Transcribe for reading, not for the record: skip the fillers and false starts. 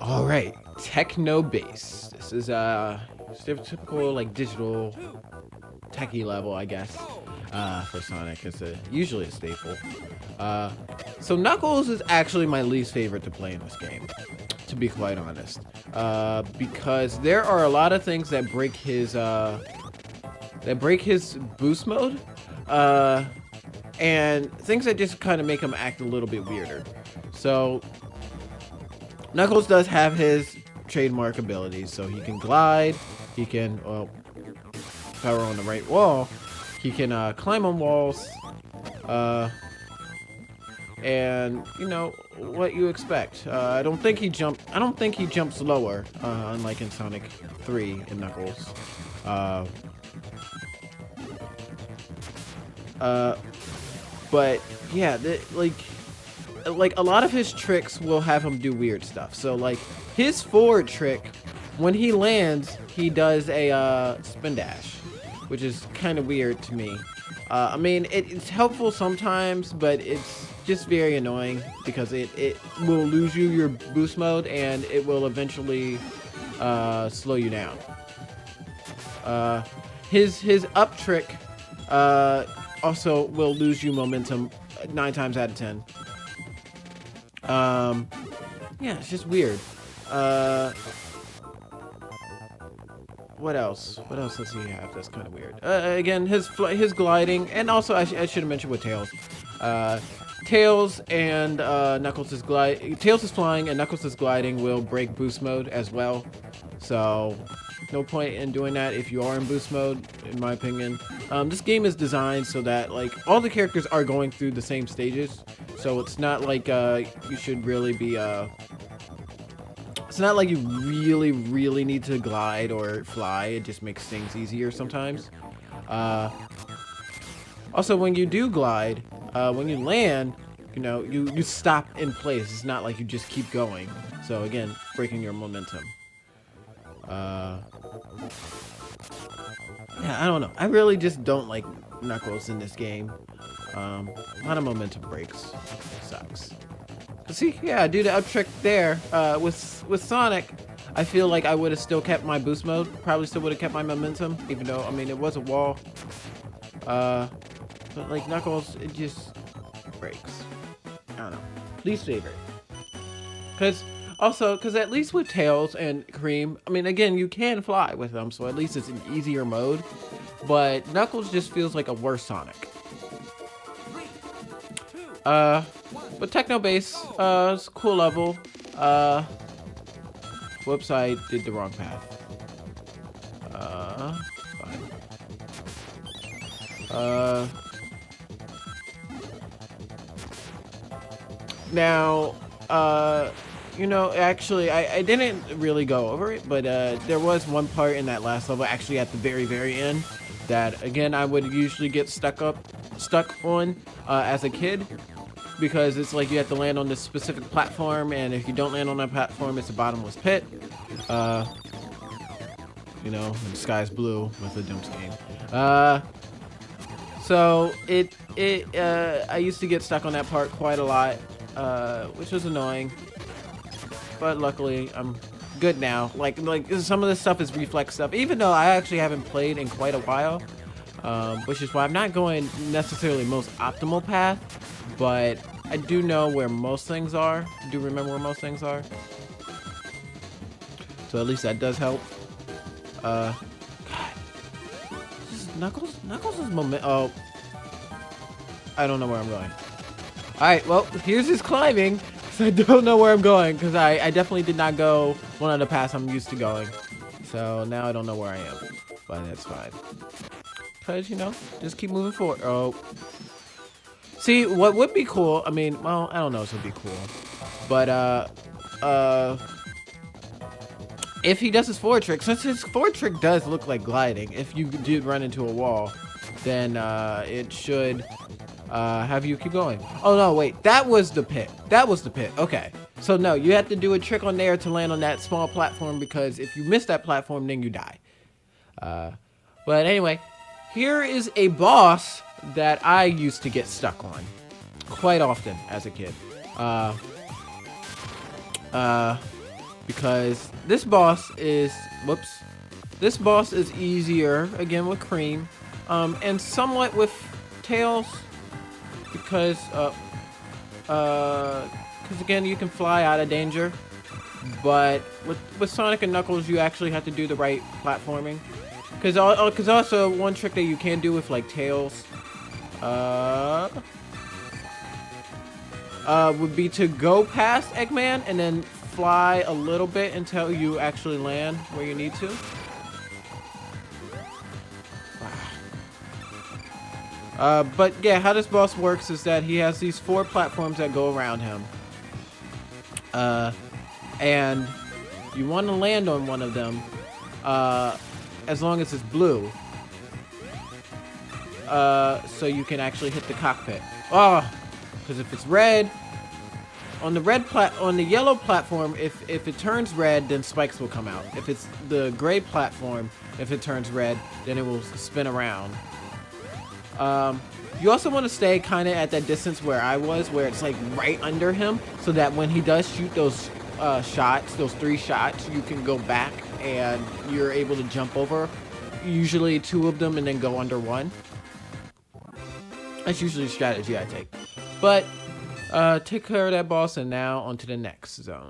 All right, Techno base. This is typical like digital techie level, I guess. For Sonic, it's usually a staple. So Knuckles is actually my least favorite to play in this game, to be quite honest. Because there are a lot of things that break his boost mode, and things that just kind of make him act a little bit weirder. So Knuckles does have his trademark abilities, so he can glide, he can, well, if I were on the right wall, he can climb on walls, and you know what you expect. I don't think he jumps lower, unlike in Sonic 3 and Knuckles. But yeah, like a lot of his tricks will have him do weird stuff. So like his forward trick, when he lands, he does a spin dash, which is kind of weird to me. I mean, it's helpful sometimes, but it's just very annoying because it will lose you your boost mode and it will eventually slow you down. His up trick also will lose you momentum 9 times out of 10. Yeah, it's just weird. What else? What else does he have that's kind of weird? Again, his gliding, and also I should have mentioned with Tails. Tails and Tails is flying, and Knuckles is gliding will break boost mode as well. So no point in doing that if you are in boost mode, in my opinion. This game is designed so that like all the characters are going through the same stages, so it's not like you should really be it's not like you really need to glide or fly. It just makes things easier sometimes. Also, when you do glide, when you land, you know, you stop in place. It's not like you just keep going. So again, breaking your momentum. Yeah, I don't know. I really just don't like Knuckles in this game. A lot of momentum breaks. Sucks. See, yeah, I do the up trick there. With Sonic, I feel like I would have still kept my boost mode. Probably still would have kept my momentum, even though, I mean, it was a wall. But like Knuckles, it just breaks. I don't know. Least favorite. Cause at least with Tails and Cream, I mean, again, you can fly with them, so at least it's an easier mode. But Knuckles just feels like a worse Sonic. But Techno Base, it's a cool level. Whoops, I did the wrong path. Fine. Now, you know, actually, I didn't really go over it, but there was one part in that last level, actually at the very end, that again I would usually get stuck on as a kid, because it's like you have to land on this specific platform, and if you don't land on that platform, it's a bottomless pit. You know, the sky's blue with the jump scheme. So I used to get stuck on that part quite a lot, which was annoying. But luckily, I'm good now. Like some of this stuff is reflex stuff, even though I actually haven't played in quite a while, which is why I'm not going necessarily most optimal path, but I do know where most things are. I do remember where most things are. So at least that does help. God. Knuckles is oh. I don't know where I'm going. Alright, well, here's his climbing. I don't know where I'm going, because I definitely did not go one of the paths I'm used to going. So now I don't know where I am. But that's fine. Because, you know, just keep moving forward. Oh. See, what would be cool, I mean, well, I don't know if it would be cool. But, if he does his forward trick, since his forward trick does look like gliding, if you did run into a wall, then it should have you keep going. Oh no, wait, that was the pit. That was the pit. Okay. So no, you have to do a trick on there to land on that small platform, because if you miss that platform, then you die. But anyway, here is a boss that I used to get stuck on quite often as a kid. because this boss is, whoops, this boss is easier again with Cream, and somewhat with Tails, because again you can fly out of danger, but with Sonic and Knuckles you actually have to do the right platforming, because also one trick that you can do with like Tails would be to go past Eggman and then fly a little bit until you actually land where you need to. But yeah, how this boss works is that he has these 4 platforms that go around him. And you want to land on one of them, as long as it's blue. So you can actually hit the cockpit. Oh, because if it's red, on the yellow platform, if it turns red, then spikes will come out. If it's the gray platform, if it turns red, then it will spin around. You also want to stay kind of at that distance where I was, where it's like right under him, so that when he does shoot those shots, those 3 shots, you can go back and you're able to jump over usually 2 of them and then go under 1. That's usually the strategy I take. But take care of that boss, and now on to the next zone.